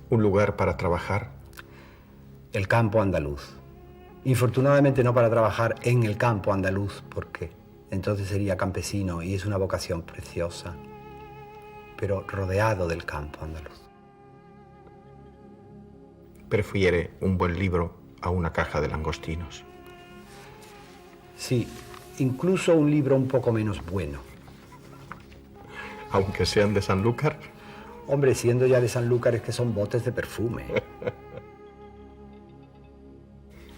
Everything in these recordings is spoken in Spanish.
¿Un lugar para trabajar? El campo andaluz. Infortunadamente no para trabajar en el campo andaluz, porque entonces sería campesino y es una vocación preciosa, pero rodeado del campo andaluz. ¿Prefiere un buen libro a una caja de langostinos? Sí, incluso un libro un poco menos bueno. ¿Aunque sean de Sanlúcar? Hombre, siendo ya de Sanlúcar es que son botes de perfume.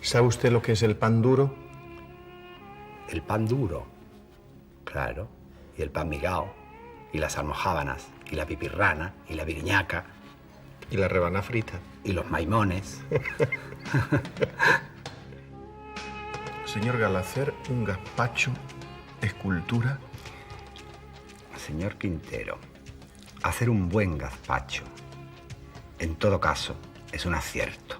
¿Sabe usted lo que es el pan duro? El pan duro, claro, y el pan migao, y las almojábanas, y la pipirrana, y la viriñaca. ¿Y la rebanada frita? Y los maimones. Señor Galacer, ¿un gazpacho es cultura? Señor Quintero, hacer un buen gazpacho, en todo caso, es un acierto.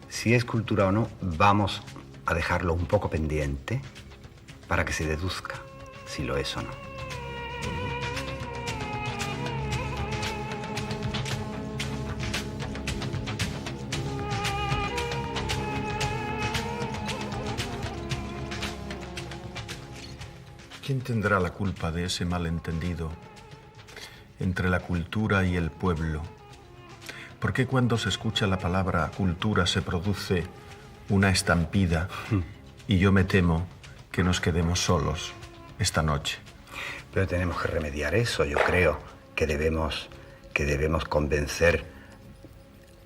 Si es cultura o no, vamos a dejarlo un poco pendiente para que se deduzca si lo es o no. ¿Quién tendrá la culpa de ese malentendido entre la cultura y el pueblo? ¿Por qué cuando se escucha la palabra cultura se produce una estampida y yo me temo que nos quedemos solos esta noche? Pero tenemos que remediar eso. Yo creo que debemos convencer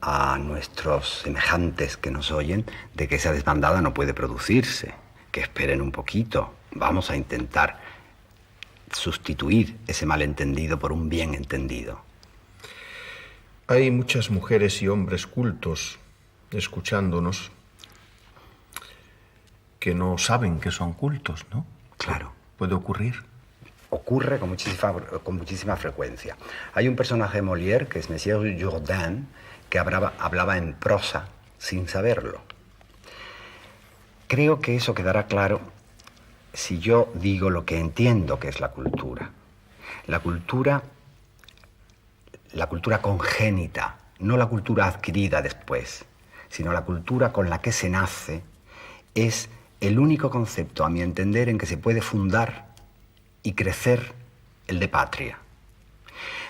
a nuestros semejantes que nos oyen de que esa desbandada no puede producirse, que esperen un poquito. Vamos a intentar sustituir ese malentendido por un bien entendido. Hay muchas mujeres y hombres cultos escuchándonos que no saben que son cultos, ¿no? Claro. ¿Puede ocurrir? Ocurre con muchísima frecuencia. Hay un personaje de Molière, que es Monsieur Jourdain, que hablaba en prosa sin saberlo. Creo que eso quedará claro si yo digo lo que entiendo que es la cultura. La cultura congénita, no la cultura adquirida después, sino la cultura con la que se nace, es el único concepto, a mi entender, en que se puede fundar y crecer el de patria.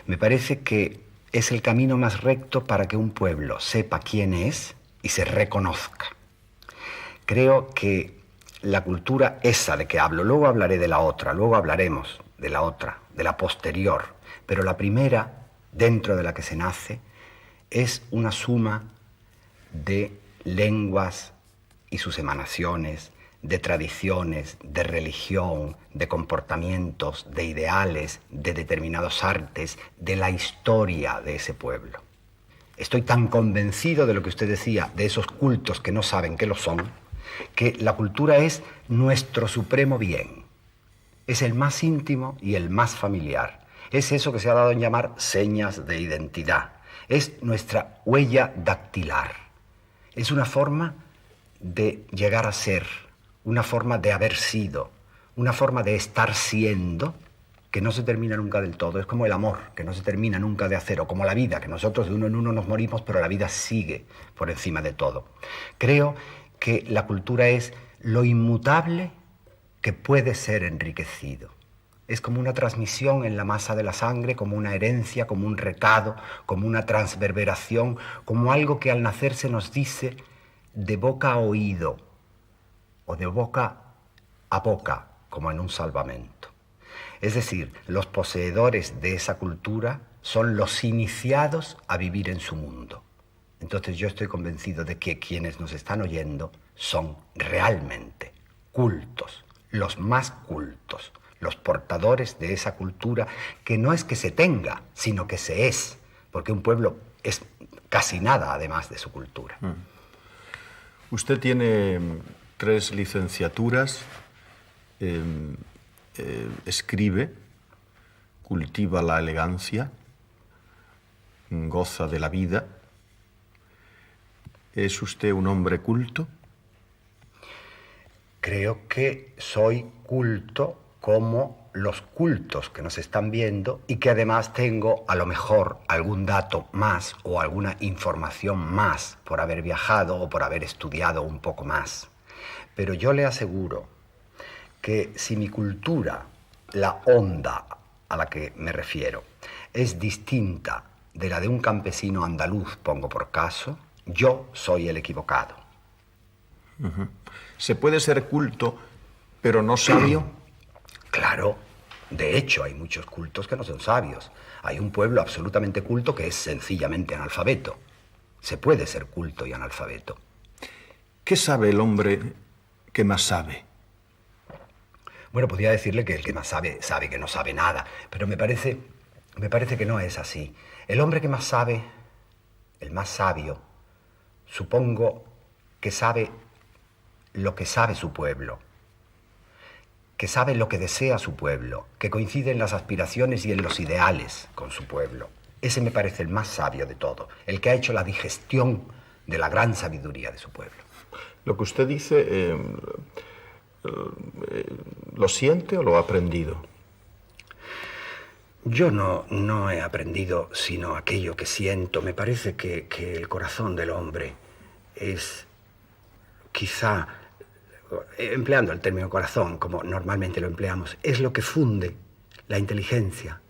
Me parece que es el camino más recto para que un pueblo sepa quién es y se reconozca. Creo que la cultura esa de que hablo, luego hablaré de la otra, luego hablaremos de la otra, de la posterior, pero la primera, dentro de la que se nace, es una suma de lenguas y sus emanaciones, de tradiciones, de religión, de comportamientos, de ideales, de determinados artes, de la historia de ese pueblo. Estoy tan convencido de lo que usted decía, de esos cultos que no saben qué lo son, que la cultura es nuestro supremo bien. Es el más íntimo y el más familiar. Es eso que se ha dado en llamar señas de identidad. Es nuestra huella dactilar. Es una forma de llegar a ser, una forma de haber sido, una forma de estar siendo que no se termina nunca del todo. Es como el amor, que no se termina nunca de hacer, o como la vida, que nosotros de uno en uno nos morimos, pero la vida sigue por encima de todo. Creo que la cultura es lo inmutable que puede ser enriquecido. Es como una transmisión en la masa de la sangre, como una herencia, como un recado, como una transverberación, como algo que al nacer se nos dice de boca a oído o de boca a boca, como en un salvamento. Es decir, los poseedores de esa cultura son los iniciados a vivir en su mundo. Entonces yo estoy convencido de que quienes nos están oyendo son realmente cultos, los más cultos, los portadores de esa cultura que no es que se tenga, sino que se es, porque un pueblo es casi nada además de su cultura. Usted tiene 3 licenciaturas, escribe, cultiva la elegancia, goza de la vida. ¿Es usted un hombre culto? Creo que soy culto como los cultos que nos están viendo y que además tengo a lo mejor algún dato más o alguna información más por haber viajado o por haber estudiado un poco más. Pero yo le aseguro que si mi cultura, la onda a la que me refiero, es distinta de la de un campesino andaluz, pongo por caso, yo soy el equivocado. Uh-huh. ¿Se puede ser culto, pero no sabio? Claro. De hecho, hay muchos cultos que no son sabios. Hay un pueblo absolutamente culto que es sencillamente analfabeto. Se puede ser culto y analfabeto. ¿Qué sabe el hombre que más sabe? Bueno, podría decirle que el que más sabe, sabe que no sabe nada, pero me parece que no es así. El hombre que más sabe, el más sabio, supongo que sabe lo que sabe su pueblo, que sabe lo que desea su pueblo, que coincide en las aspiraciones y en los ideales con su pueblo. Ese me parece el más sabio de todo, el que ha hecho la digestión de la gran sabiduría de su pueblo. Lo que usted dice, ¿lo siente o lo ha aprendido? Yo no he aprendido sino aquello que siento. Me parece que el corazón del hombre es, quizá, empleando el término corazón como normalmente lo empleamos, es lo que funde la inteligencia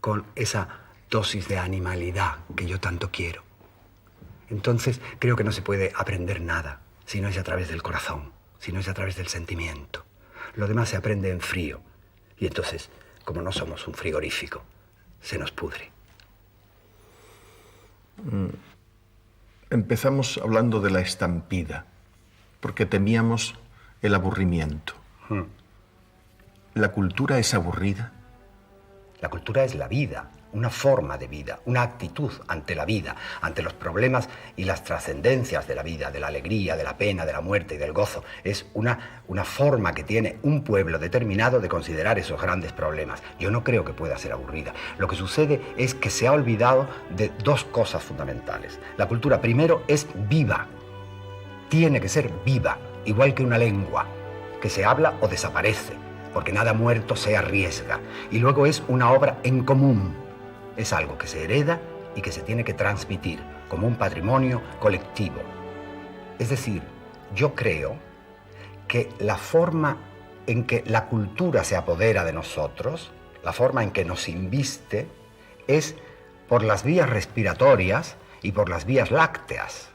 con esa dosis de animalidad que yo tanto quiero. Entonces creo que no se puede aprender nada si no es a través del corazón, si no es a través del sentimiento. Lo demás se aprende en frío y entonces, como no somos un frigorífico, se nos pudre. Empezamos hablando de la estampida, porque temíamos el aburrimiento. ¿La cultura es aburrida? La cultura es la vida, una forma de vida, una actitud ante la vida, ante los problemas y las trascendencias de la vida, de la alegría, de la pena, de la muerte y del gozo. Es una forma que tiene un pueblo determinado de considerar esos grandes problemas. Yo no creo que pueda ser aburrida. Lo que sucede es que se ha olvidado de dos cosas fundamentales. La cultura, primero, es viva. Tiene que ser viva, igual que una lengua, que se habla o desaparece, porque nada muerto se arriesga. Y luego es una obra en común. Es algo que se hereda y que se tiene que transmitir como un patrimonio colectivo. Es decir, yo creo que la forma en que la cultura se apodera de nosotros, la forma en que nos inviste, es por las vías respiratorias y por las vías lácteas.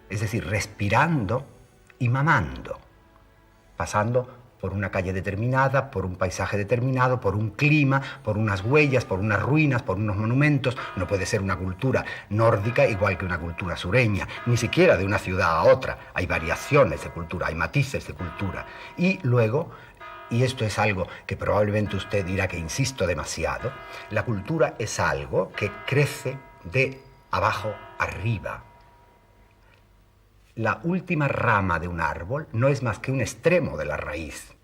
Es decir, respirando y mamando, pasando por una calle determinada, por un paisaje determinado, por un clima, por unas huellas, por unas ruinas, por unos monumentos. No puede ser una cultura nórdica igual que una cultura sureña, ni siquiera de una ciudad a otra. Hay variaciones de cultura, hay matices de cultura. Y luego, y esto es algo que probablemente usted dirá que insisto demasiado, la cultura es algo que crece de abajo arriba. La última rama de un árbol no es más que un extremo de la raíz.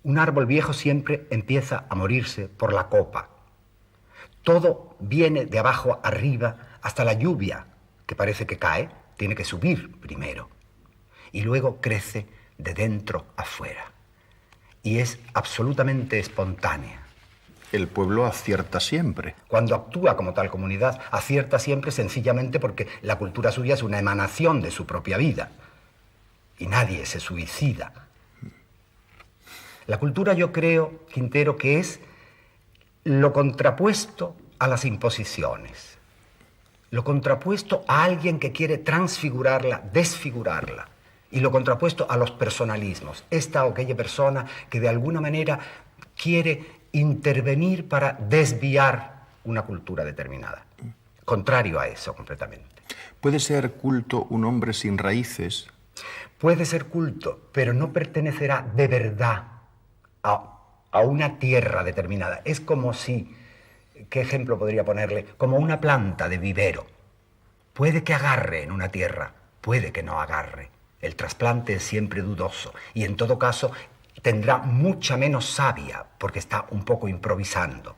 Un árbol viejo siempre empieza a morirse por la copa. Todo viene de abajo arriba, hasta la lluvia, que parece que cae, tiene que subir primero. Y luego crece de dentro afuera. Y es absolutamente espontánea. El pueblo acierta siempre. Cuando actúa como tal comunidad, acierta siempre sencillamente porque la cultura suya es una emanación de su propia vida. Y nadie se suicida. La cultura, yo creo, Quintero, que es lo contrapuesto a las imposiciones. Lo contrapuesto a alguien que quiere transfigurarla, desfigurarla. Y lo contrapuesto a los personalismos. Esta o aquella persona que de alguna manera quiere intervenir para desviar una cultura determinada. Contrario a eso, completamente. ¿Puede ser culto un hombre sin raíces? Puede ser culto, pero no pertenecerá de verdad a una tierra determinada. Es como si, ¿qué ejemplo podría ponerle? Como una planta de vivero. Puede que agarre en una tierra, puede que no agarre. El trasplante es siempre dudoso y en todo caso tendrá mucha menos savia porque está un poco improvisando.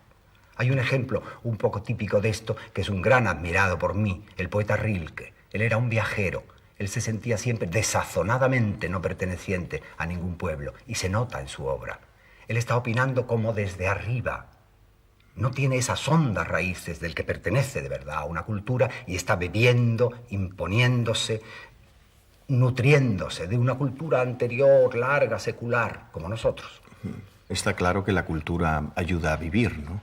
Hay un ejemplo un poco típico de esto que es un gran admirado por mí, el poeta Rilke. Él era un viajero, él se sentía siempre desazonadamente no perteneciente a ningún pueblo y se nota en su obra. Él está opinando como desde arriba. No tiene esas hondas raíces del que pertenece de verdad a una cultura y está bebiendo, imponiéndose, nutriéndose de una cultura anterior, larga, secular, como nosotros. Está claro que la cultura ayuda a vivir, ¿no?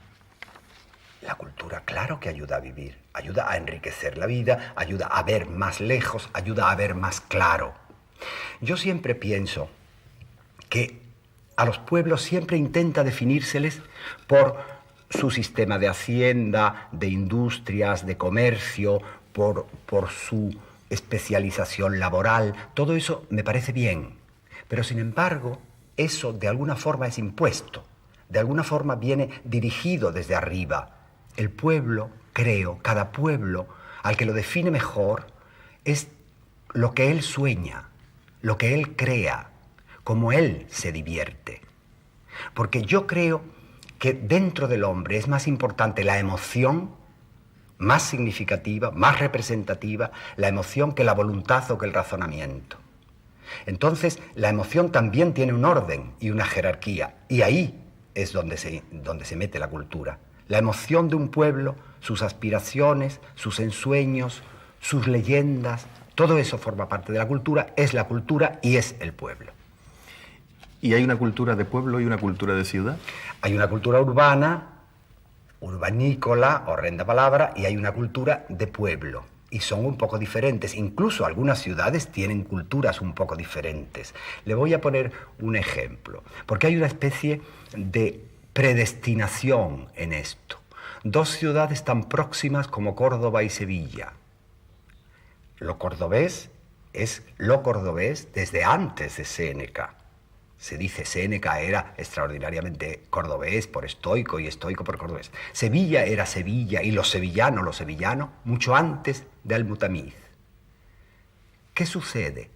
La cultura, claro que ayuda a vivir, ayuda a enriquecer la vida, ayuda a ver más lejos, ayuda a ver más claro. Yo siempre pienso que a los pueblos siempre intenta definírseles por su sistema de hacienda, de industrias, de comercio, por su especialización laboral. Todo eso me parece bien, pero sin embargo, eso de alguna forma es impuesto, de alguna forma viene dirigido desde arriba. El pueblo, creo, cada pueblo, al que lo define mejor, es lo que él sueña, lo que él crea, como él se divierte. Porque yo creo que dentro del hombre es más importante la emoción, más significativa, más representativa, la emoción que la voluntad o que el razonamiento. Entonces, la emoción también tiene un orden y una jerarquía, y ahí es donde se mete la cultura. La emoción de un pueblo, sus aspiraciones, sus ensueños, sus leyendas, todo eso forma parte de la cultura, es la cultura y es el pueblo. ¿Y hay una cultura de pueblo y una cultura de ciudad? Hay una cultura urbana, urbanícola, horrenda palabra, y hay una cultura de pueblo. Y son un poco diferentes. Incluso algunas ciudades tienen culturas un poco diferentes. Le voy a poner un ejemplo, porque hay una especie de predestinación en esto. Dos ciudades tan próximas como Córdoba y Sevilla. Lo cordobés es lo cordobés desde antes de Séneca. Se dice Séneca era extraordinariamente cordobés por estoico y estoico por cordobés. Sevilla era Sevilla y lo sevillano, mucho antes de Al-Mutamiz. ¿Qué sucede?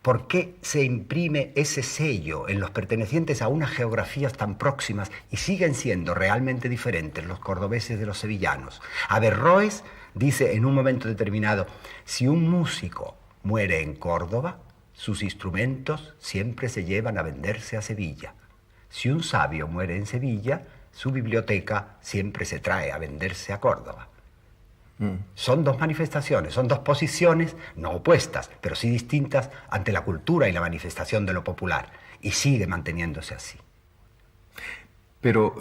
¿Por qué se imprime ese sello en los pertenecientes a unas geografías tan próximas y siguen siendo realmente diferentes los cordobeses de los sevillanos? Averroes dice en un momento determinado, si un músico muere en Córdoba, sus instrumentos siempre se llevan a venderse a Sevilla. Si un sabio muere en Sevilla, su biblioteca siempre se trae a venderse a Córdoba. Son dos manifestaciones, son dos posiciones, no opuestas, pero sí distintas ante la cultura y la manifestación de lo popular. Y sigue manteniéndose así. Pero,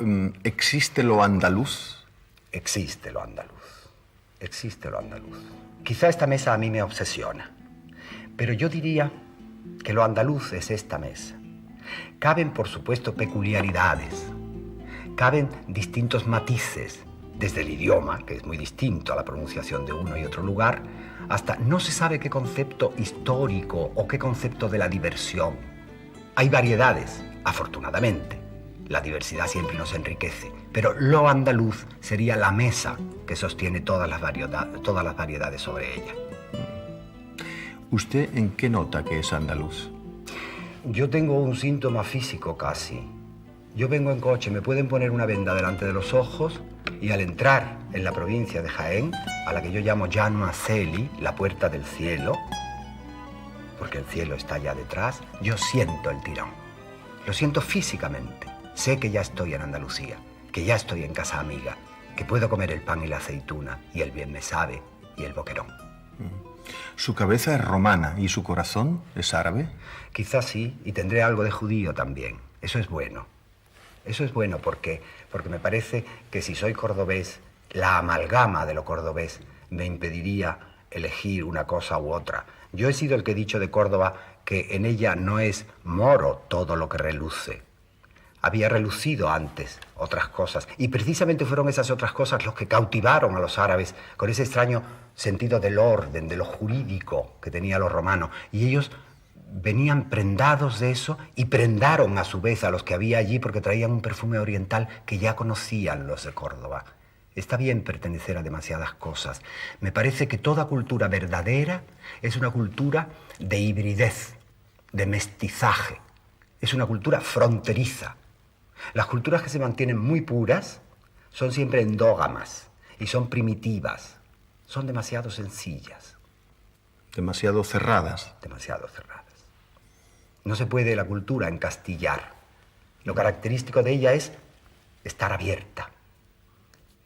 ¿existe lo andaluz? Existe lo andaluz. Existe lo andaluz. Quizá esta mesa a mí me obsesiona, pero yo diría que lo andaluz es esta mesa. Caben, por supuesto, peculiaridades, caben distintos matices, desde el idioma, que es muy distinto a la pronunciación de uno y otro lugar, hasta no se sabe qué concepto histórico o qué concepto de la diversión. Hay variedades, afortunadamente. La diversidad siempre nos enriquece, pero lo andaluz sería la mesa que sostiene todas las variedades sobre ella. ¿Usted en qué nota que es andaluz? Yo tengo un síntoma físico casi. Yo vengo en coche, me pueden poner una venda delante de los ojos y al entrar en la provincia de Jaén, a la que yo llamo Llano Aceli, la puerta del cielo, porque el cielo está allá detrás, yo siento el tirón. Lo siento físicamente. Sé que ya estoy en Andalucía, que ya estoy en casa amiga, que puedo comer el pan y la aceituna y el bien me sabe y el boquerón. ¿Su cabeza es romana y su corazón es árabe? Quizás sí, y tendré algo de judío también. Eso es bueno. Eso es bueno porque me parece que si soy cordobés, la amalgama de lo cordobés me impediría elegir una cosa u otra. Yo he sido el que he dicho de Córdoba que en ella no es moro todo lo que reluce. Había relucido antes otras cosas, y precisamente fueron esas otras cosas los que cautivaron a los árabes con ese extraño sentido del orden, de lo jurídico que tenían los romanos, y ellos venían prendados de eso y prendaron a su vez a los que había allí porque traían un perfume oriental que ya conocían los de Córdoba. Está bien pertenecer a demasiadas cosas. Me parece que toda cultura verdadera es una cultura de hibridez, de mestizaje, es una cultura fronteriza. Las culturas que se mantienen muy puras son siempre endógamas y son primitivas, son demasiado sencillas. Demasiado cerradas. Demasiado cerradas. No se puede la cultura encastillar. Lo característico de ella es estar abierta.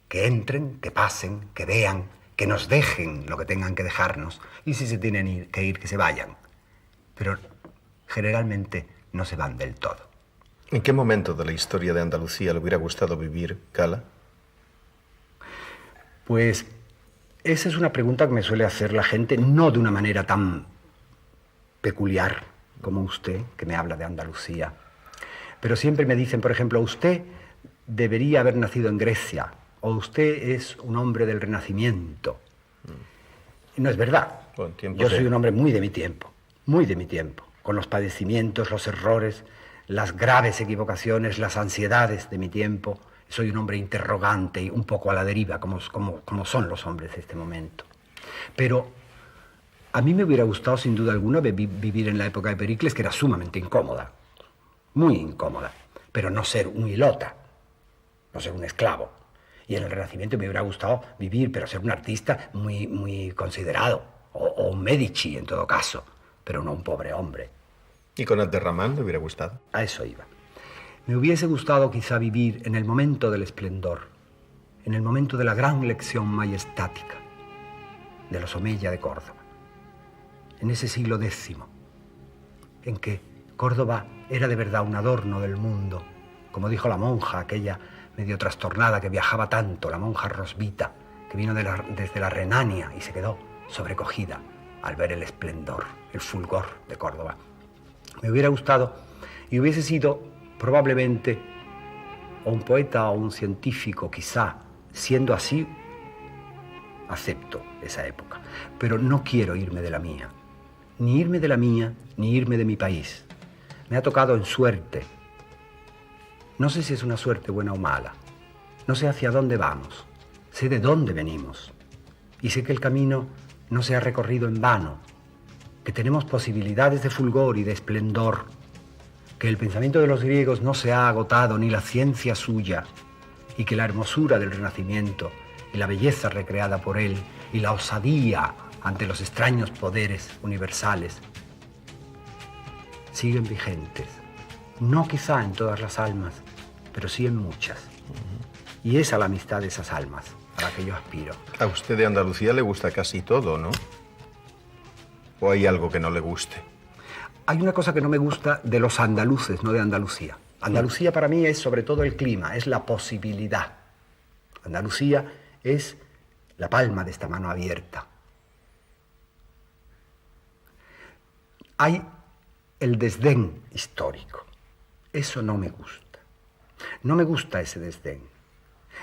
Que entren, que pasen, que vean, que nos dejen lo que tengan que dejarnos. Y si se tienen que ir, que se vayan. Pero generalmente no se van del todo. ¿En qué momento de la historia de Andalucía le hubiera gustado vivir, Cala? Pues esa es una pregunta que me suele hacer la gente, no de una manera tan peculiar como usted, que me habla de Andalucía. Pero siempre me dicen, por ejemplo, usted debería haber nacido en Grecia, o usted es un hombre del Renacimiento. Y no es verdad. Yo soy un hombre muy de mi tiempo, con los padecimientos, los errores, las graves equivocaciones, las ansiedades de mi tiempo. Soy un hombre interrogante y un poco a la deriva, como son los hombres de este momento. Pero a mí me hubiera gustado, sin duda alguna, vivir en la época de Pericles, que era sumamente incómoda, muy incómoda, pero no ser un hilota, no ser un esclavo. Y en el Renacimiento me hubiera gustado vivir, pero ser un artista muy, muy considerado, o un Medici en todo caso, pero no un pobre hombre. ¿Y con Abderramán le hubiera gustado? A eso iba. Me hubiese gustado quizá vivir en el momento del esplendor, en el momento de la gran lección majestática de los Omeya de Córdoba, en ese siglo X, en que Córdoba era de verdad un adorno del mundo, como dijo la monja, aquella medio trastornada que viajaba tanto, la monja Rosvita, que vino desde la Renania y se quedó sobrecogida al ver el esplendor, el fulgor de Córdoba. Me hubiera gustado y hubiese sido probablemente o un poeta o un científico, quizá. Siendo así, acepto esa época. Pero no quiero irme de la mía. Ni irme de la mía, ni irme de mi país. Me ha tocado en suerte. No sé si es una suerte buena o mala. No sé hacia dónde vamos. Sé de dónde venimos. Y sé que el camino no se ha recorrido en vano. Que tenemos posibilidades de fulgor y de esplendor. Que el pensamiento de los griegos no se ha agotado, ni la ciencia suya. Y que la hermosura del Renacimiento y la belleza recreada por él y la osadía ante los extraños poderes universales siguen vigentes. No quizá en todas las almas, pero sí en muchas. Y esa es la amistad de esas almas a la que yo aspiro. A usted de Andalucía le gusta casi todo, ¿no? ¿O hay algo que no le guste? Hay una cosa que no me gusta de los andaluces, no de Andalucía. Andalucía para mí es sobre todo el clima, es la posibilidad. Andalucía es la palma de esta mano abierta. Hay el desdén histórico. Eso no me gusta. No me gusta ese desdén.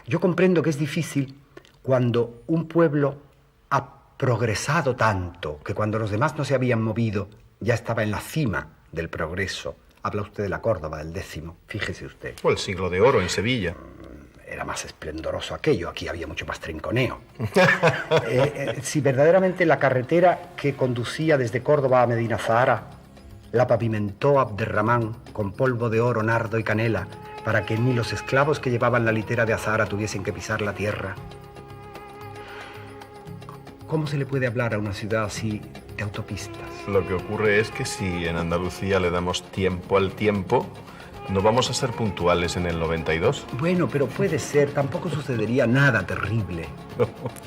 Yo comprendo que es difícil cuando un pueblo ha progresado tanto que cuando los demás no se habían movido ya estaba en la cima del progreso. Habla usted de la Córdoba del X, fíjese usted. O el siglo de oro en Sevilla. Era más esplendoroso aquello, aquí había mucho más trinconeo. Si verdaderamente la carretera que conducía desde Córdoba a Medina Zahara la pavimentó Abderramán con polvo de oro, nardo y canela para que ni los esclavos que llevaban la litera de Azahara tuviesen que pisar la tierra. ¿Cómo se le puede hablar a una ciudad así de autopistas? Lo que ocurre es que si en Andalucía le damos tiempo al tiempo, no vamos a ser puntuales en el 92. Bueno, pero puede ser, tampoco sucedería nada terrible.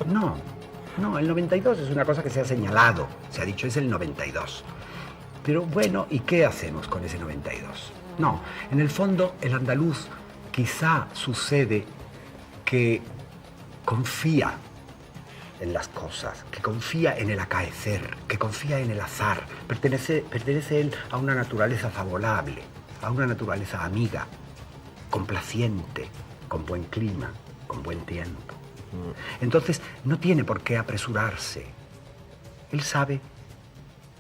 No, el 92 es una cosa que se ha señalado, se ha dicho es el 92. Pero bueno, ¿y qué hacemos con ese 92? No, en el fondo el andaluz quizá sucede que confía en las cosas, que confía en el acaecer, que confía en el azar. Pertenece él a una naturaleza favorable, a una naturaleza amiga, complaciente, con buen clima, con buen tiempo. Entonces no tiene por qué apresurarse. Él sabe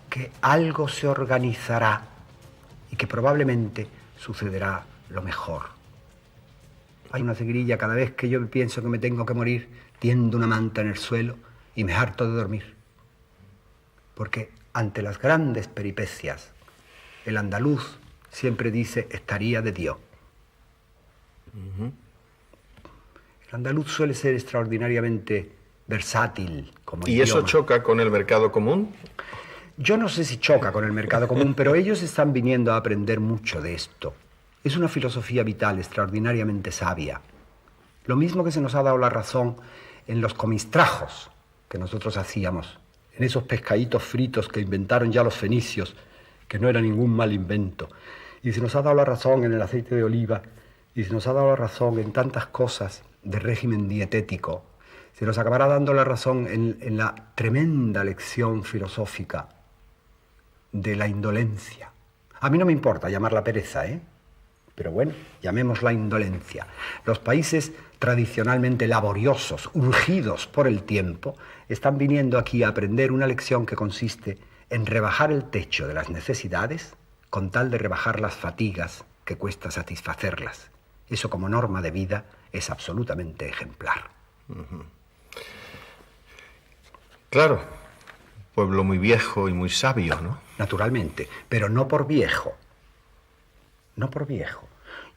que algo se organizará y que probablemente sucederá lo mejor. Hay una ceguerilla, cada vez que yo pienso que me tengo que morir, tiendo una manta en el suelo y me harto de dormir. Porque ante las grandes peripecias, el andaluz siempre dice, estaría de Dios. El andaluz suele ser extraordinariamente versátil como ¿Y idioma. eso choca con el mercado común? Yo no sé si choca con el mercado común, pero ellos están viniendo a aprender mucho de esto. Es una filosofía vital extraordinariamente sabia. Lo mismo que se nos ha dado la razón en los comistrajos que nosotros hacíamos, en esos pescaditos fritos que inventaron ya los fenicios, que no era ningún mal invento. Y se nos ha dado la razón en el aceite de oliva, y se nos ha dado la razón en tantas cosas de régimen dietético. Se nos acabará dando la razón en la tremenda lección filosófica de la indolencia. A mí no me importa llamarla pereza, pero bueno, llamémosla indolencia. Los países tradicionalmente laboriosos, urgidos por el tiempo, están viniendo aquí a aprender una lección que consiste en rebajar el techo de las necesidades con tal de rebajar las fatigas que cuesta satisfacerlas. Eso como norma de vida es absolutamente ejemplar. Uh-huh. Claro, pueblo muy viejo y muy sabio, ¿no? Naturalmente, pero no por viejo. No por viejo.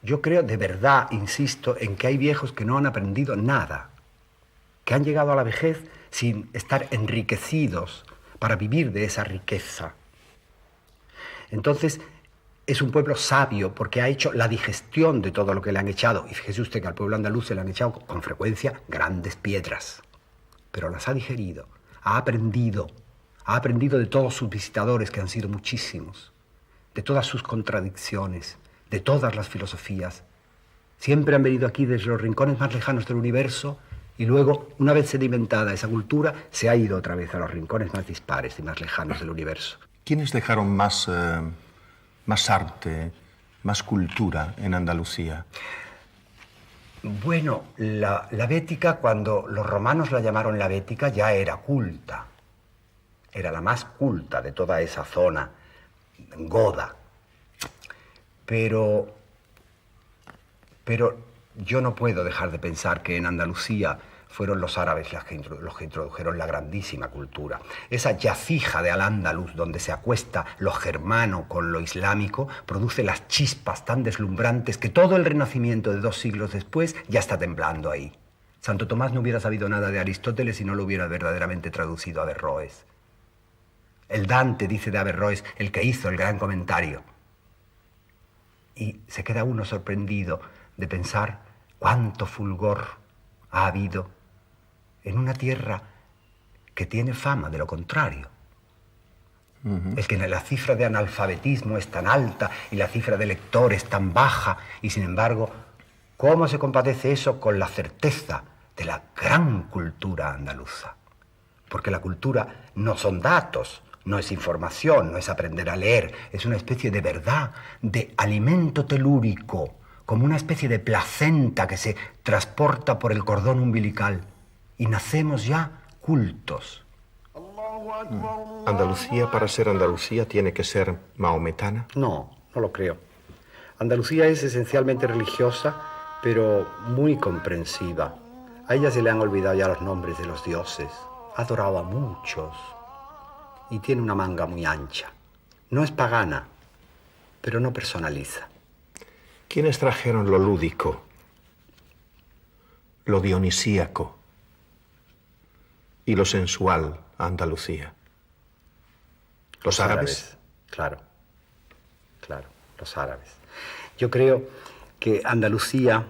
Yo creo de verdad, insisto, en que hay viejos que no han aprendido nada, que han llegado a la vejez sin estar enriquecidos para vivir de esa riqueza. Entonces, es un pueblo sabio porque ha hecho la digestión de todo lo que le han echado. Y fíjese usted que al pueblo andaluz se le han echado con frecuencia grandes piedras, pero las ha digerido, ha aprendido de todos sus visitadores, que han sido muchísimos, de todas sus contradicciones, de todas las filosofías. Siempre han venido aquí desde los rincones más lejanos del universo y luego, una vez sedimentada esa cultura, se ha ido otra vez a los rincones más dispares y más lejanos del universo. ¿Quiénes dejaron más arte, más cultura en Andalucía? Bueno, la Bética, cuando los romanos la llamaron la Bética, ya era culta. Era la más culta de toda esa zona goda. Pero yo no puedo dejar de pensar que en Andalucía fueron los árabes los que introdujeron la grandísima cultura. Esa yacija de Al-Ándalus, donde se acuesta lo germano con lo islámico, produce las chispas tan deslumbrantes que todo el Renacimiento de 2 siglos después ya está temblando ahí. Santo Tomás no hubiera sabido nada de Aristóteles si no lo hubiera verdaderamente traducido a Averroes. El Dante dice de Averroes, el que hizo el gran comentario. Y se queda uno sorprendido de pensar cuánto fulgor ha habido en una tierra que tiene fama de lo contrario. Uh-huh. El que la cifra de analfabetismo es tan alta y la cifra de lectores tan baja, y sin embargo, ¿cómo se compadece eso con la certeza de la gran cultura andaluza? Porque la cultura no son datos, no es información, no es aprender a leer, es una especie de verdad, de alimento telúrico, como una especie de placenta que se transporta por el cordón umbilical. Y nacemos ya cultos. ¿Andalucía, para ser Andalucía, tiene que ser mahometana? No, no lo creo. Andalucía es esencialmente religiosa, pero muy comprensiva. A ella se le han olvidado ya los nombres de los dioses. Ha adorado a muchos. Y tiene una manga muy ancha. No es pagana, pero no personaliza. ¿Quiénes trajeron lo lúdico, lo dionisíaco y lo sensual a Andalucía? ¿Los árabes? Claro, los árabes. Yo creo que Andalucía,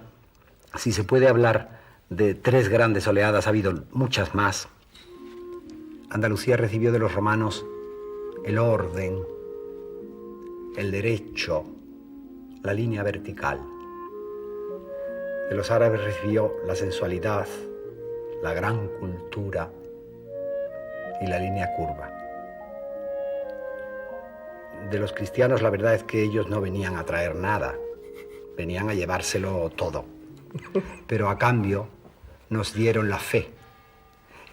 si se puede hablar de 3 grandes oleadas, ha habido muchas más. Andalucía recibió de los romanos el orden, el derecho, la línea vertical. De los árabes recibió la sensualidad, la gran cultura y la línea curva. De los cristianos, la verdad es que ellos no venían a traer nada, venían a llevárselo todo. Pero a cambio nos dieron la fe.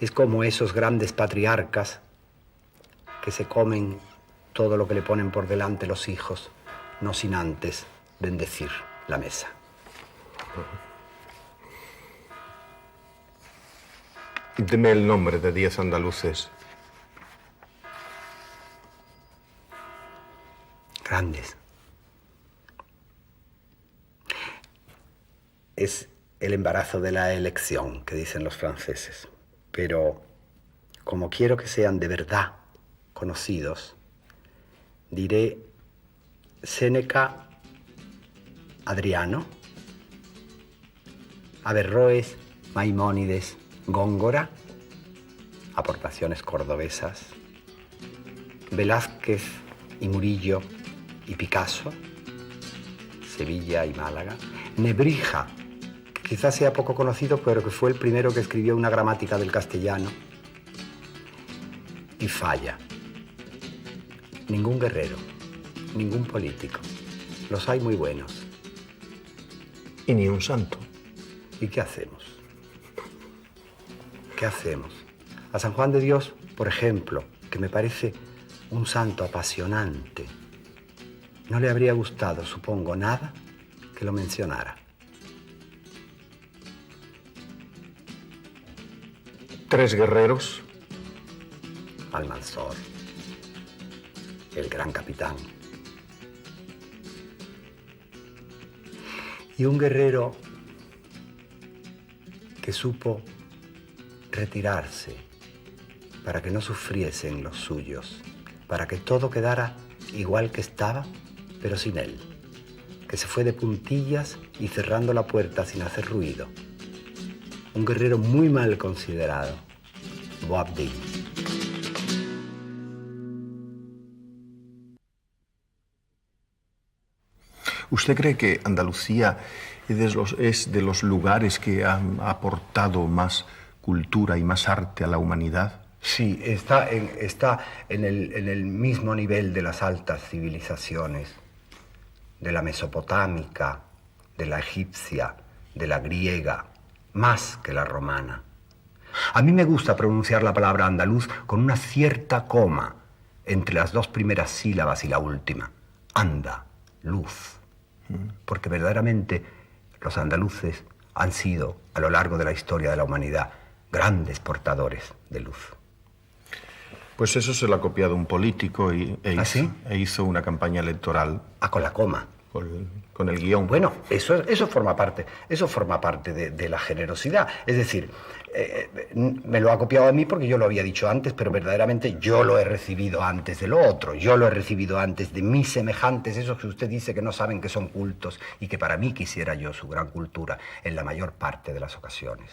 Es como esos grandes patriarcas que se comen todo lo que le ponen por delante los hijos, no sin antes bendecir la mesa. Deme el nombre de 10 andaluces. Grandes. Es el embarazo de la elección, que dicen los franceses. Pero como quiero que sean de verdad conocidos, diré Séneca Adriano, Averroes, Maimónides, Góngora, aportaciones cordobesas, Velázquez y Murillo y Picasso, Sevilla y Málaga, Nebrija, que quizás sea poco conocido, pero que fue el primero que escribió una gramática del castellano, y Falla. Ningún guerrero, ningún político. Los hay muy buenos. Y ni un santo. ¿Y qué hacemos? ¿Qué hacemos? A San Juan de Dios, por ejemplo, que me parece un santo apasionante, no le habría gustado, supongo, nada que lo mencionara. 3 guerreros. Almanzor, el gran capitán. Y un guerrero que supo retirarse para que no sufriesen los suyos, para que todo quedara igual que estaba, pero sin él, que se fue de puntillas y cerrando la puerta sin hacer ruido. Un guerrero muy mal considerado, Boabdil. ¿Usted cree que Andalucía es de los lugares que han aportado más cultura y más arte a la humanidad? Sí, está en el mismo nivel de las altas civilizaciones, de la mesopotámica, de la egipcia, de la griega, más que la romana. A mí me gusta pronunciar la palabra andaluz con una cierta coma entre las 2 primeras sílabas y la última. Anda, luz. Porque verdaderamente los andaluces han sido, a lo largo de la historia de la humanidad, grandes portadores de luz. Pues eso se lo ha copiado un político ¿Ah, sí? e hizo una campaña electoral. Con la coma. Con el guión. Bueno, eso forma parte de la generosidad. Es decir, me lo ha copiado a mí porque yo lo había dicho antes, pero verdaderamente yo lo he recibido antes de lo otro. Yo lo he recibido antes de mis semejantes, esos que usted dice que no saben que son cultos y que para mí quisiera yo su gran cultura en la mayor parte de las ocasiones.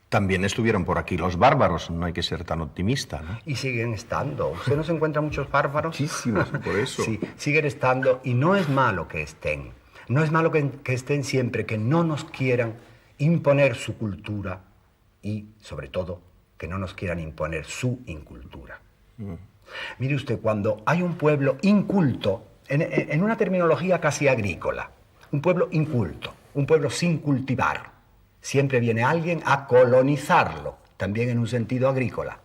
También estuvieron por aquí los bárbaros, no hay que ser tan optimista, ¿no? Y siguen estando. ¿Usted no se encuentra muchos bárbaros? Muchísimos, por eso. Sí, siguen estando y no es malo que estén. No es malo que estén siempre, que no nos quieran imponer su cultura y, sobre todo, que no nos quieran imponer su incultura. Mire usted, cuando hay un pueblo inculto, en una terminología casi agrícola, un pueblo inculto, un pueblo sin cultivar, siempre viene alguien a colonizarlo, también en un sentido agrícola.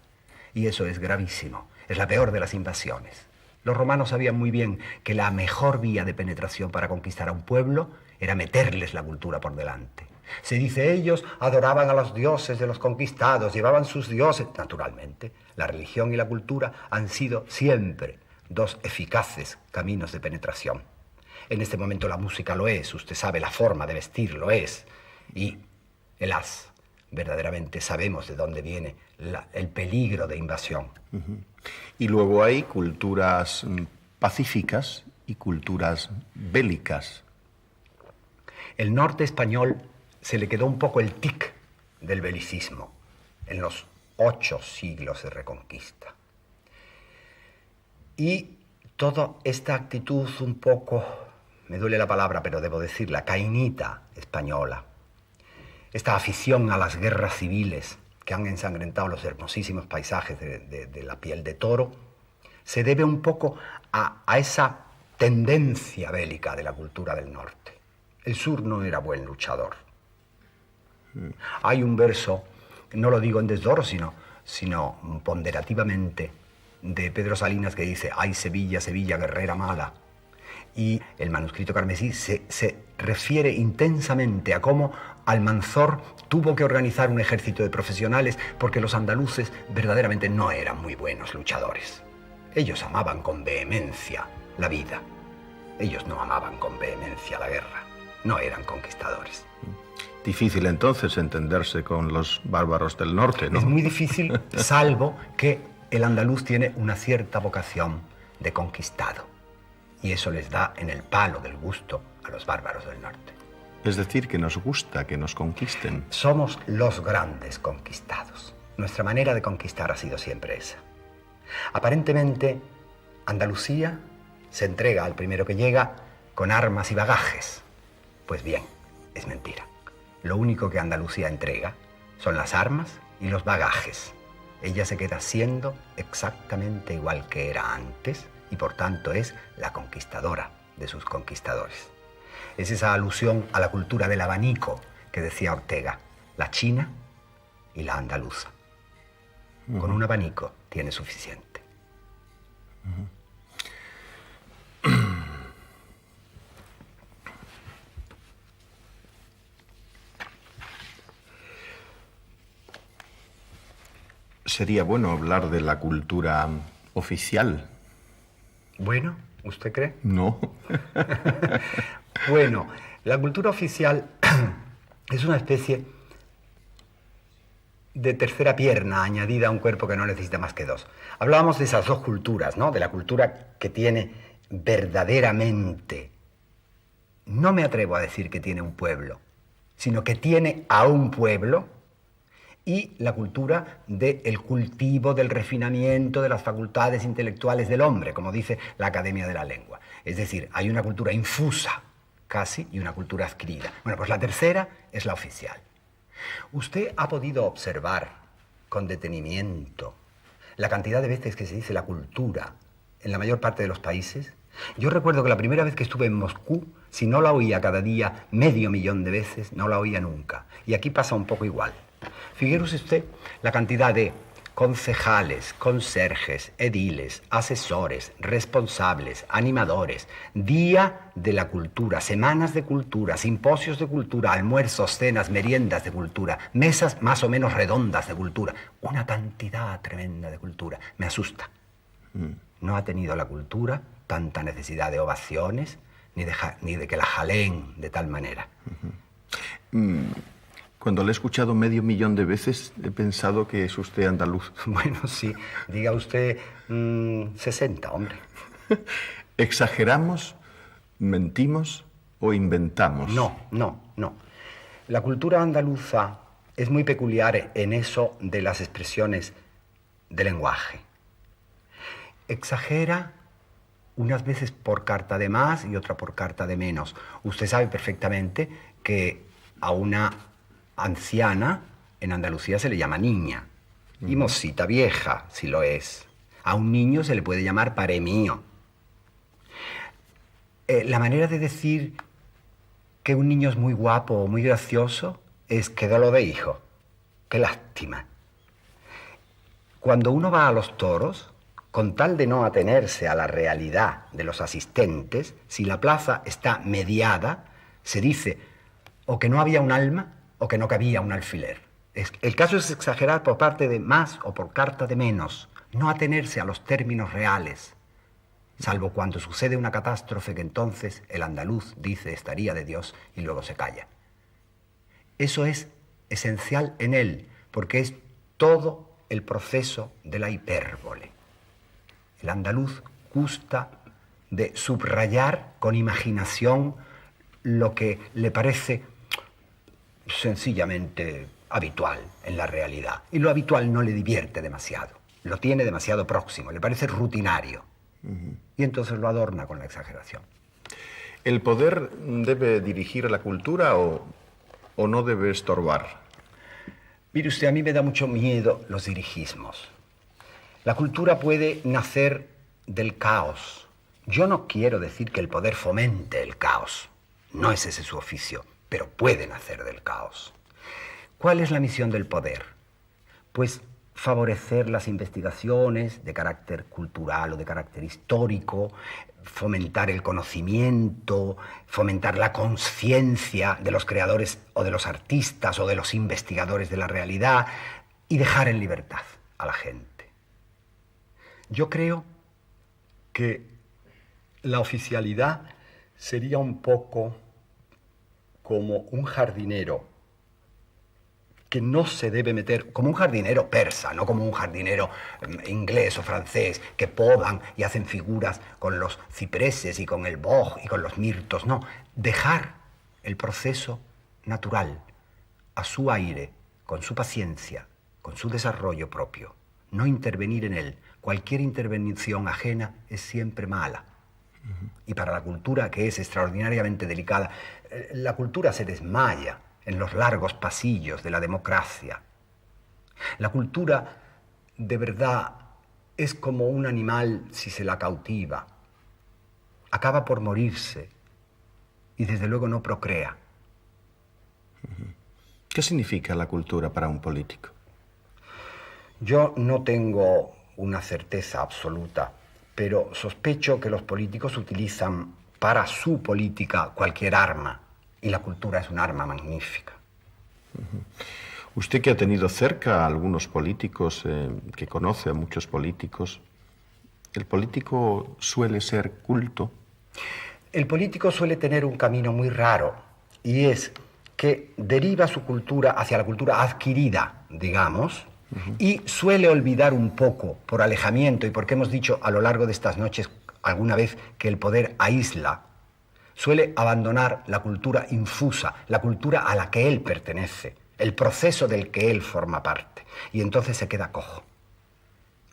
Y eso es gravísimo, es la peor de las invasiones. Los romanos sabían muy bien que la mejor vía de penetración para conquistar a un pueblo era meterles la cultura por delante. Se dice, ellos adoraban a los dioses de los conquistados, llevaban sus dioses. Naturalmente, la religión y la cultura han sido siempre 2 eficaces caminos de penetración. En este momento la música lo es, usted sabe, la forma de vestir lo es. Y helas, verdaderamente sabemos de dónde viene el peligro de invasión. Y luego hay culturas pacíficas y culturas bélicas. El norte español se le quedó un poco el tic del belicismo en los 8 siglos de Reconquista. Y toda esta actitud un poco, me duele la palabra, pero debo decirla, cainita española, esta afición a las guerras civiles que han ensangrentado los hermosísimos paisajes de la piel de toro, se debe un poco a esa tendencia bélica de la cultura del norte. El sur no era buen luchador. Hay un verso, no lo digo en desdoro, sino ponderativamente, de Pedro Salinas que dice, ay Sevilla, Sevilla, guerrera mala. Y el manuscrito carmesí se refiere intensamente a cómo Almanzor tuvo que organizar un ejército de profesionales porque los andaluces verdaderamente no eran muy buenos luchadores. Ellos amaban con vehemencia la vida. Ellos no amaban con vehemencia la guerra. No eran conquistadores. Difícil entonces entenderse con los bárbaros del norte, ¿no? Es muy difícil, salvo que el andaluz tiene una cierta vocación de conquistado. Y eso les da en el palo del gusto a los bárbaros del norte. Es decir, que nos gusta que nos conquisten. Somos los grandes conquistados. Nuestra manera de conquistar ha sido siempre esa. Aparentemente, Andalucía se entrega al primero que llega con armas y bagajes. Pues bien, es mentira. Lo único que Andalucía entrega son las armas y los bagajes. Ella se queda siendo exactamente igual que era antes y por tanto es la conquistadora de sus conquistadores. Es esa alusión a la cultura del abanico que decía Ortega, la china y la andaluza. Con un abanico tiene suficiente. Sería bueno hablar de la cultura oficial. Bueno, ¿usted cree? No. Bueno, la cultura oficial es una especie de tercera pierna añadida a un cuerpo que no necesita más que dos. Hablábamos de esas dos culturas, ¿no? De la cultura que tiene verdaderamente, no me atrevo a decir que tiene un pueblo, sino que tiene a un pueblo, y la cultura del cultivo, del refinamiento de las facultades intelectuales del hombre, como dice la Academia de la Lengua. Es decir, hay una cultura infusa, casi, y una cultura adquirida. Bueno, pues la tercera es la oficial. Usted ha podido observar con detenimiento la cantidad de veces que se dice la cultura en la mayor parte de los países. Yo recuerdo que la primera vez que estuve en Moscú, si no la oía cada día 500.000 de veces, no la oía nunca. Y aquí pasa un poco igual. Figúrese usted la cantidad de concejales, conserjes, ediles, asesores, responsables, animadores, día de la cultura, semanas de cultura, simposios de cultura, almuerzos, cenas, meriendas de cultura, mesas más o menos redondas de cultura, una cantidad tremenda de cultura. Me asusta. No ha tenido la cultura tanta necesidad de ovaciones, ni de que la jaleen de tal manera. Cuando le he escuchado 500.000 de veces, he pensado que es usted andaluz. Bueno, sí. Diga usted 60, hombre. ¿Exageramos, mentimos o inventamos? No. La cultura andaluza es muy peculiar en eso de las expresiones de lenguaje. Exagera unas veces por carta de más y otra por carta de menos. Usted sabe perfectamente que a una anciana en Andalucía se le llama niña y mocita vieja, si lo es. A un niño se le puede llamar pare mío. La manera de decir que un niño es muy guapo o muy gracioso es quédalo de hijo. Qué lástima. Cuando uno va a los toros, con tal de no atenerse a la realidad de los asistentes, si la plaza está mediada, se dice o que no había un alma o que no cabía un alfiler. El caso es exagerar por parte de más o por carta de menos, no atenerse a los términos reales, salvo cuando sucede una catástrofe que entonces el andaluz dice estaría de Dios y luego se calla. Eso es esencial en él, porque es todo el proceso de la hipérbole. El andaluz gusta de subrayar con imaginación lo que le parece sencillamente habitual en la realidad. Y lo habitual no le divierte demasiado, lo tiene demasiado próximo, le parece rutinario. Y entonces lo adorna con la exageración. ¿El poder debe dirigir la cultura o no debe estorbar? Mire usted, a mí me da mucho miedo los dirigismos. La cultura puede nacer del caos. Yo no quiero decir que el poder fomente el caos. No es ese su oficio, pero puede nacer del caos. ¿Cuál es la misión del poder? Pues favorecer las investigaciones de carácter cultural o de carácter histórico, fomentar el conocimiento, fomentar la conciencia de los creadores o de los artistas o de los investigadores de la realidad y dejar en libertad a la gente. Yo creo que la oficialidad sería un poco como un jardinero que no se debe meter como un jardinero persa, no como un jardinero inglés o francés, que podan y hacen figuras con los cipreses y con el boj y con los mirtos. No, dejar el proceso natural, a su aire, con su paciencia, con su desarrollo propio. No intervenir en él. Cualquier intervención ajena es siempre mala. Y para la cultura, que es extraordinariamente delicada, la cultura se desmaya en los largos pasillos de la democracia. La cultura, de verdad, es como un animal si se la cautiva. Acaba por morirse y desde luego no procrea. ¿Qué significa la cultura para un político? Yo no tengo una certeza absoluta, pero sospecho que los políticos utilizan para su política cualquier arma, y la cultura es un arma magnífica. Usted, que ha tenido cerca a algunos políticos, que conoce a muchos políticos, ¿el político suele ser culto? El político suele tener un camino muy raro, y es que deriva su cultura hacia la cultura adquirida, digamos, y suele olvidar un poco, por alejamiento, y porque hemos dicho a lo largo de estas noches alguna vez que el poder aísla, suele abandonar la cultura infusa, la cultura a la que él pertenece, el proceso del que él forma parte, y entonces se queda cojo.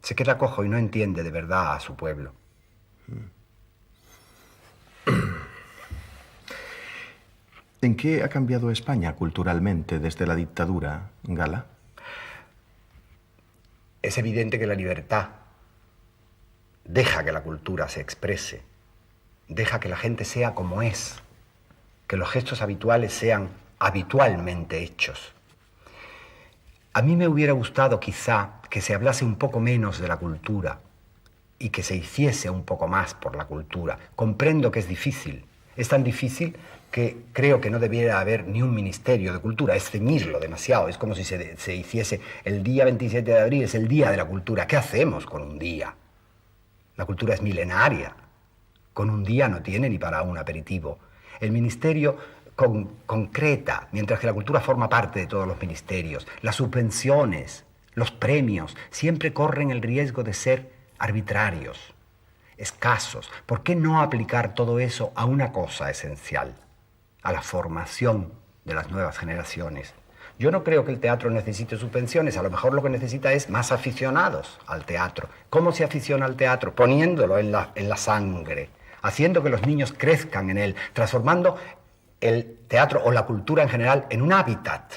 Se queda cojo y no entiende de verdad a su pueblo. ¿En qué ha cambiado España culturalmente desde la dictadura, Gala? Es evidente que la libertad deja que la cultura se exprese, deja que la gente sea como es, que los gestos habituales sean habitualmente hechos. A mí me hubiera gustado quizá que se hablase un poco menos de la cultura y que se hiciese un poco más por la cultura. Comprendo que es difícil. Es tan difícil que creo que no debiera haber ni un ministerio de cultura. Es ceñirlo demasiado. Es como si se hiciese el día 27 de abril, es el día de la cultura. ¿Qué hacemos con un día? La cultura es milenaria. Con un día no tiene ni para un aperitivo. El ministerio concreta, mientras que la cultura forma parte de todos los ministerios. Las subvenciones, los premios, siempre corren el riesgo de ser arbitrarios, escasos. ¿Por qué no aplicar todo eso a una cosa esencial? A la formación de las nuevas generaciones. Yo no creo que el teatro necesite subvenciones, a lo mejor lo que necesita es más aficionados al teatro. ¿Cómo se aficiona al teatro? Poniéndolo en la sangre, haciendo que los niños crezcan en él, transformando el teatro o la cultura en general en un hábitat,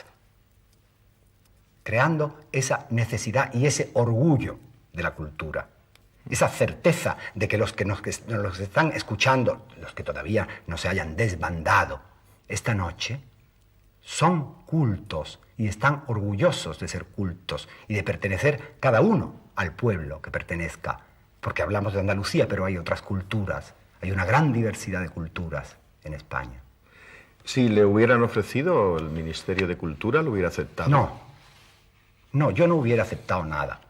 creando esa necesidad y ese orgullo de la cultura, esa certeza de que los que nos están escuchando, los que todavía no se hayan desbandado esta noche, son cultos y están orgullosos de ser cultos y de pertenecer cada uno al pueblo que pertenezca, porque hablamos de Andalucía, pero hay otras culturas, hay una gran diversidad de culturas en España. Si le hubieran ofrecido el Ministerio de Cultura, ¿lo hubiera aceptado? No, yo no hubiera aceptado nada.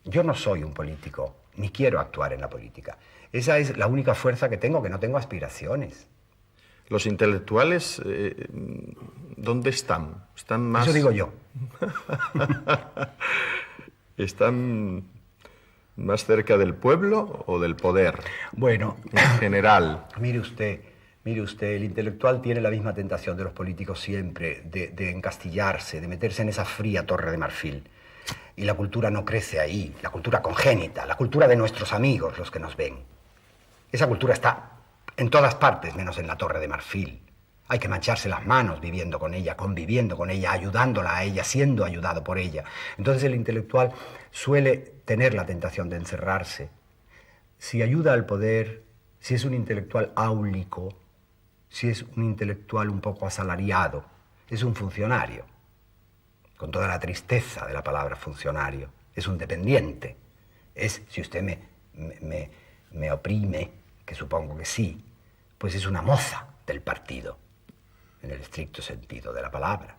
Yo no soy un político, ni quiero actuar en la política. Esa es la única fuerza que tengo no aspiraciones. Los intelectuales, ¿dónde están? ¿Están más...? Eso digo yo. ¿Están más cerca del pueblo o del poder? Bueno, en general. Mire usted, el intelectual tiene la misma tentación de los políticos siempre, de encastillarse, de meterse en esa fría torre de marfil. Y la cultura no crece ahí, la cultura congénita, la cultura de nuestros amigos, los que nos ven. Esa cultura está en todas partes, menos en la torre de marfil. Hay que mancharse las manos viviendo con ella, conviviendo con ella, ayudándola a ella, siendo ayudado por ella. Entonces el intelectual suele tener la tentación de encerrarse. Si ayuda al poder, si es un intelectual áulico, si es un intelectual un poco asalariado, es un funcionario, con toda la tristeza de la palabra funcionario. Es un dependiente. Es, si usted me oprime, que supongo que sí, pues es una moza del partido, en el estricto sentido de la palabra.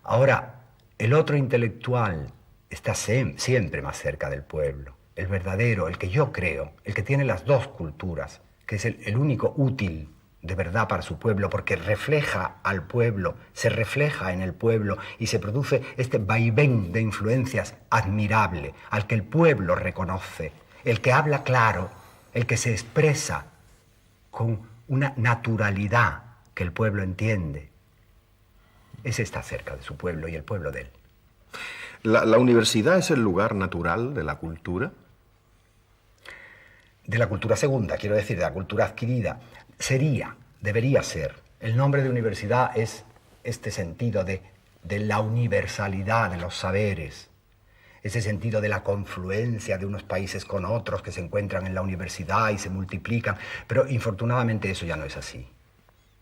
Ahora, el otro intelectual está siempre más cerca del pueblo, el verdadero, el que yo creo, el que tiene las dos culturas, que es el único útil de verdad para su pueblo, porque refleja al pueblo, se refleja en el pueblo y se produce este vaivén de influencias admirable, al que el pueblo reconoce, el que habla claro, el que se expresa con una naturalidad que el pueblo entiende. Ese está cerca de su pueblo y el pueblo de él. ¿La universidad es el lugar natural de la cultura? De la cultura segunda, quiero decir, de la cultura adquirida. Debería ser. El nombre de universidad es este sentido de la universalidad de los saberes, ese sentido de la confluencia de unos países con otros que se encuentran en la universidad y se multiplican, pero infortunadamente eso ya no es así.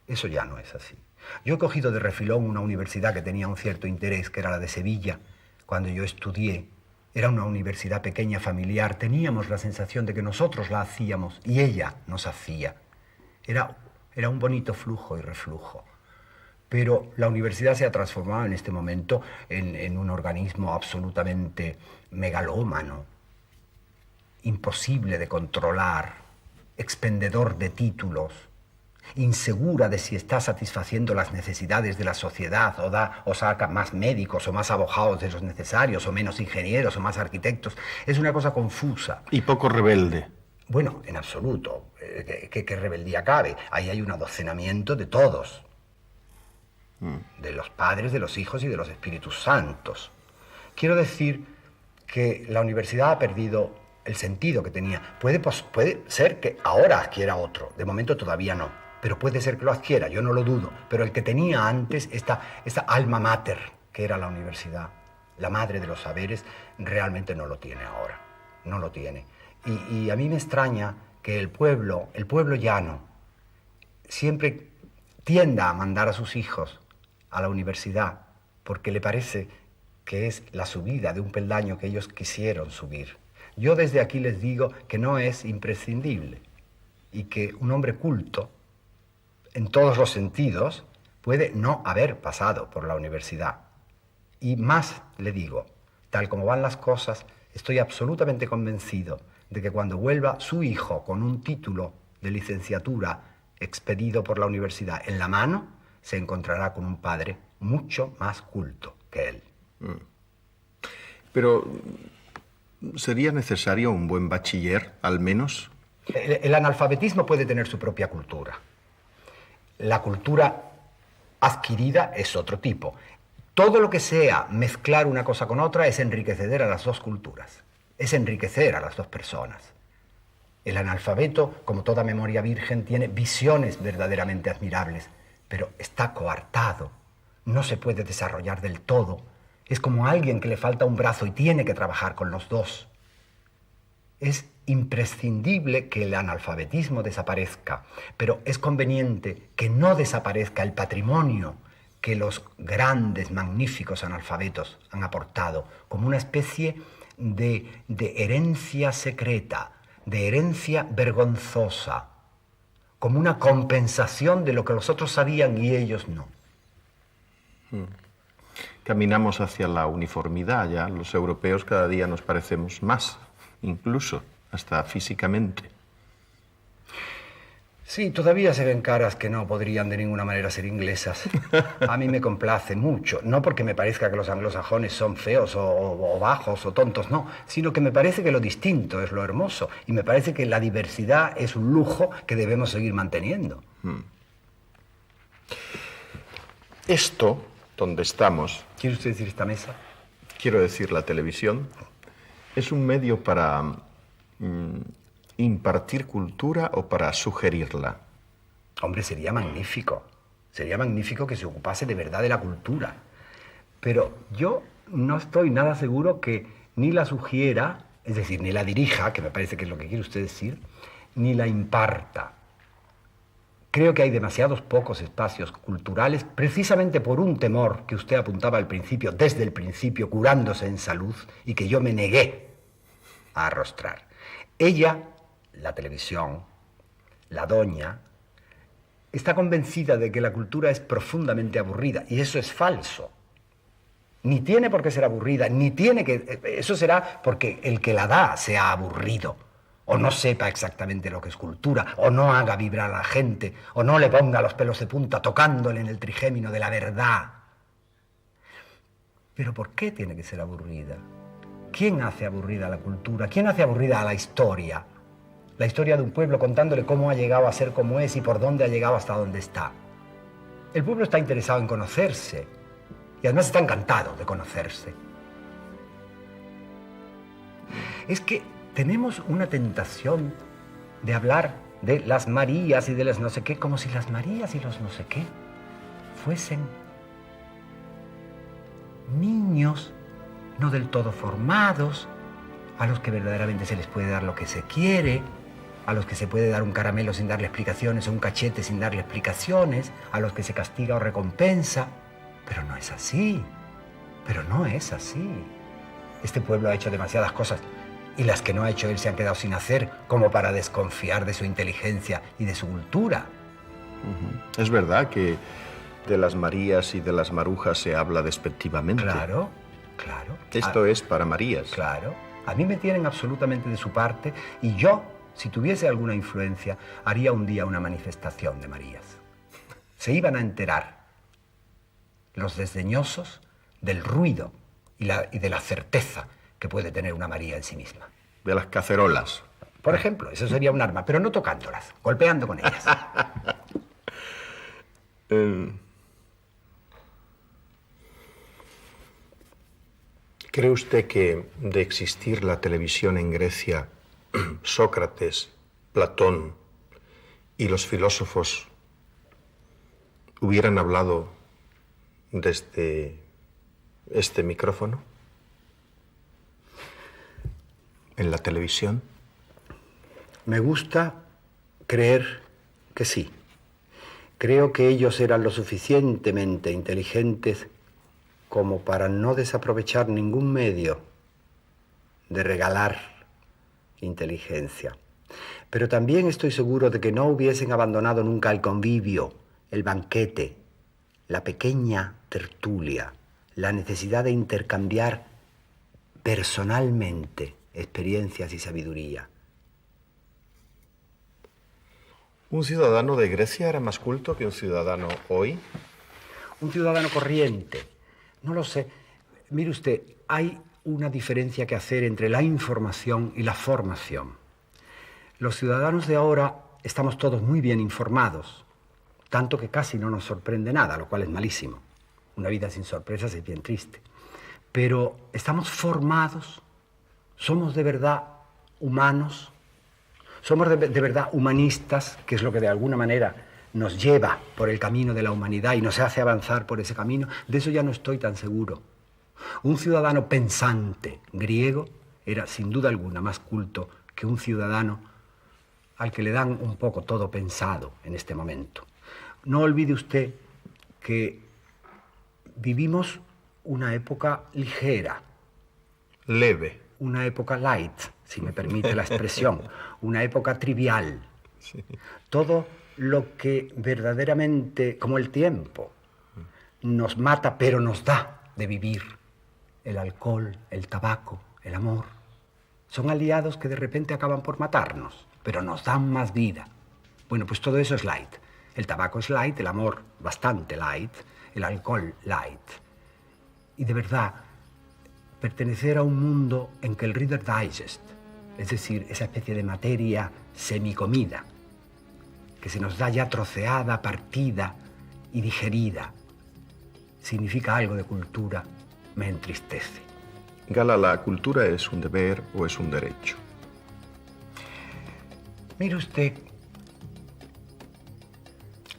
Eso ya no es así. Yo he cogido de refilón una universidad que tenía un cierto interés, que era la de Sevilla, cuando yo estudié. Era una universidad pequeña, familiar, teníamos la sensación de que nosotros la hacíamos y ella nos hacía. Era un bonito flujo y reflujo. Pero la universidad se ha transformado en este momento en un organismo absolutamente megalómano, imposible de controlar, expendedor de títulos, insegura de si está satisfaciendo las necesidades de la sociedad o saca más médicos o más abogados de los necesarios o menos ingenieros o más arquitectos. Es una cosa confusa. Y poco rebelde. Bueno, en absoluto. ¿Qué rebeldía cabe? Ahí hay un adocenamiento de todos. De los padres, de los hijos y de los espíritus santos. Quiero decir que la universidad ha perdido el sentido que tenía. Puede ser que ahora adquiera otro. De momento todavía no. Pero puede ser que lo adquiera, yo no lo dudo. Pero el que tenía antes, esta alma mater que era la universidad, la madre de los saberes, realmente no lo tiene ahora. No lo tiene. Y a mí me extraña que el pueblo llano, siempre tienda a mandar a sus hijos a la universidad porque le parece que es la subida de un peldaño que ellos quisieron subir. Yo desde aquí les digo que no es imprescindible y que un hombre culto, en todos los sentidos, puede no haber pasado por la universidad. Y más le digo, tal como van las cosas, estoy absolutamente convencido de que cuando vuelva su hijo con un título de licenciatura expedido por la universidad en la mano, se encontrará con un padre mucho más culto que él. Pero, ¿sería necesario un buen bachiller, al menos? El analfabetismo puede tener su propia cultura. La cultura adquirida es otro tipo. Todo lo que sea mezclar una cosa con otra es enriquecer a las dos culturas, es enriquecer a las dos personas. El analfabeto, como toda memoria virgen, tiene visiones verdaderamente admirables, pero está coartado, no se puede desarrollar del todo. Es como alguien que le falta un brazo y tiene que trabajar con los dos. Es imprescindible que el analfabetismo desaparezca, pero es conveniente que no desaparezca el patrimonio que los grandes, magníficos analfabetos han aportado, como una especie de herencia secreta, de herencia vergonzosa, como una compensación de lo que los otros sabían y ellos no. Caminamos hacia la uniformidad ya. Los europeos cada día nos parecemos más, incluso, hasta físicamente. Sí, todavía se ven caras que no podrían de ninguna manera ser inglesas. A mí me complace mucho, no porque me parezca que los anglosajones son feos o bajos o tontos, no, sino que me parece que lo distinto es lo hermoso y me parece que la diversidad es un lujo que debemos seguir manteniendo. Esto, donde estamos... ¿Quiere usted decir esta mesa? Quiero decir la televisión, es un medio para impartir cultura o para sugerirla. Hombre, sería magnífico que se ocupase de verdad de la cultura. Pero yo no estoy nada seguro que ni la sugiera, es decir, ni la dirija, que me parece que es lo que quiere usted decir, ni la imparta. Creo que hay demasiados pocos espacios culturales, precisamente por un temor que usted apuntaba al principio, desde el principio, curándose en salud, y que yo me negué a arrostrar. Ella, la televisión, la doña, está convencida de que la cultura es profundamente aburrida, y eso es falso. Ni tiene por qué ser aburrida, ni tiene que... Eso será porque el que la da sea aburrido. o no sepa exactamente lo que es cultura, o no haga vibrar a la gente, o no le ponga los pelos de punta tocándole en el trigémino de la verdad. Pero ¿por qué tiene que ser aburrida? ¿Quién hace aburrida a la cultura? ¿Quién hace aburrida a la historia? La historia de un pueblo contándole cómo ha llegado a ser como es y por dónde ha llegado hasta donde está. El pueblo está interesado en conocerse y además está encantado de conocerse. Es que tenemos una tentación de hablar de las Marías y de las no sé qué, como si las Marías y los no sé qué fuesen niños no del todo formados, a los que verdaderamente se les puede dar lo que se quiere, a los que se puede dar un caramelo sin darle explicaciones o un cachete sin darle explicaciones, a los que se castiga o recompensa. Pero no es así, pero no es así. Este pueblo ha hecho demasiadas cosas y las que no ha hecho él se han quedado sin hacer como para desconfiar de su inteligencia y de su cultura. Es verdad que de las Marías y de las Marujas se habla despectivamente. Claro, claro. Esto es para Marías. Claro. A mí me tienen absolutamente de su parte y yo, si tuviese alguna influencia, haría un día una manifestación de Marías. Se iban a enterar los desdeñosos del ruido y de la certeza que puede tener una María en sí misma. De las cacerolas. Por ejemplo, eso sería un arma, pero no tocándolas, golpeando con ellas. ¿Cree usted que de existir la televisión en Grecia, Sócrates, Platón y los filósofos hubieran hablado desde este micrófono? ¿En la televisión? Me gusta creer que sí. Creo que ellos eran lo suficientemente inteligentes como para no desaprovechar ningún medio de regalar inteligencia. Pero también estoy seguro de que no hubiesen abandonado nunca el convivio, el banquete, la pequeña tertulia, la necesidad de intercambiar personalmente experiencias y sabiduría. ¿Un ciudadano de Grecia era más culto que un ciudadano hoy? Un ciudadano corriente. No lo sé. Mire usted, hay una diferencia que hacer entre la información y la formación. Los ciudadanos de ahora estamos todos muy bien informados, tanto que casi no nos sorprende nada, lo cual es malísimo. Una vida sin sorpresas es bien triste. Pero estamos formados, somos de verdad humanos, somos de verdad humanistas, que es lo que de alguna manera nos lleva por el camino de la humanidad y nos hace avanzar por ese camino. De eso ya no estoy tan seguro. Un ciudadano pensante griego era sin duda alguna más culto que un ciudadano al que le dan un poco todo pensado en este momento. No olvide usted que vivimos una época ligera. Leve. Una época light, si me permite la expresión. Una época trivial. Sí. Todo lo que verdaderamente, como el tiempo, nos mata pero nos da de vivir. El alcohol, el tabaco, el amor. Son aliados que de repente acaban por matarnos, pero nos dan más vida. Bueno, pues todo eso es light. El tabaco es light, el amor bastante light, el alcohol light. Y de verdad, pertenecer a un mundo en que el Reader Digest, es decir, esa especie de materia semicomida, que se nos da ya troceada, partida y digerida, significa algo de cultura, me entristece. Gala, ¿la cultura es un deber o es un derecho? Mire usted,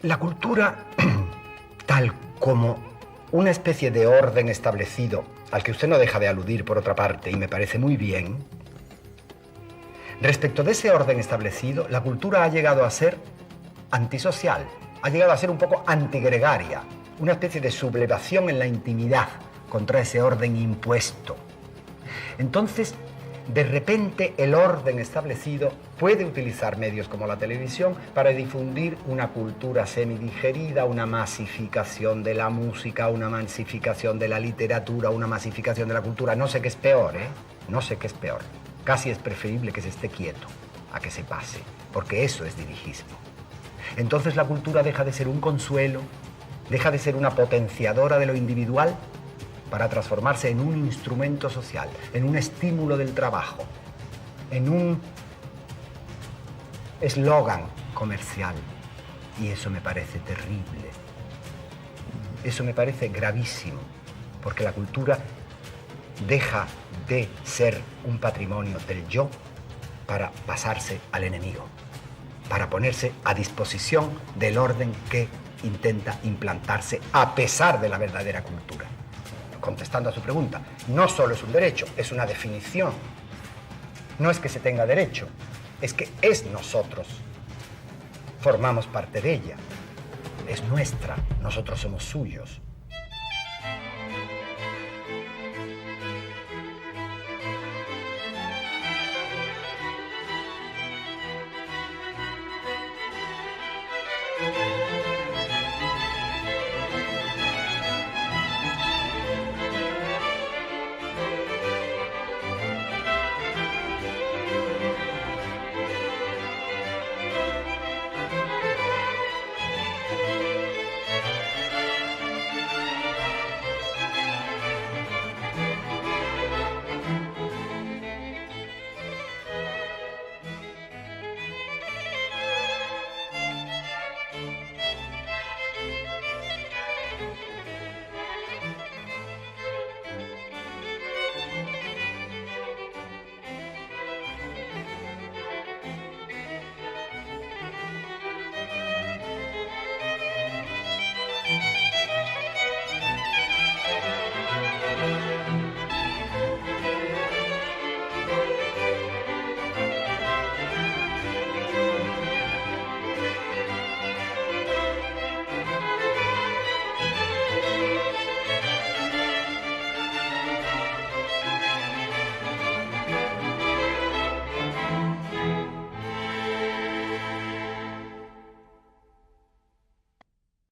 la cultura, tal como una especie de orden establecido, al que usted no deja de aludir por otra parte, y me parece muy bien, respecto de ese orden establecido, la cultura ha llegado a ser antisocial, ha llegado a ser un poco antigregaria, una especie de sublevación en la intimidad contra ese orden impuesto. Entonces, de repente, el orden establecido puede utilizar medios como la televisión para difundir una cultura semidigerida, una masificación de la música, una masificación de la literatura, una masificación de la cultura. No sé qué es peor, ¿eh? No sé qué es peor. Casi es preferible que se esté quieto. a que se pase, porque eso es dirigismo. Entonces la cultura deja de ser un consuelo, deja de ser una potenciadora de lo individual para transformarse en un instrumento social, en un estímulo del trabajo, en un eslogan comercial. Y eso me parece terrible. Eso me parece gravísimo, porque la cultura deja de ser un patrimonio del yo para pasarse al enemigo, para ponerse a disposición del orden que intenta implantarse a pesar de la verdadera cultura. Contestando a su pregunta, no solo es un derecho, es una definición. No es que se tenga derecho, es que es nosotros. Formamos parte de ella, es nuestra, nosotros somos suyos.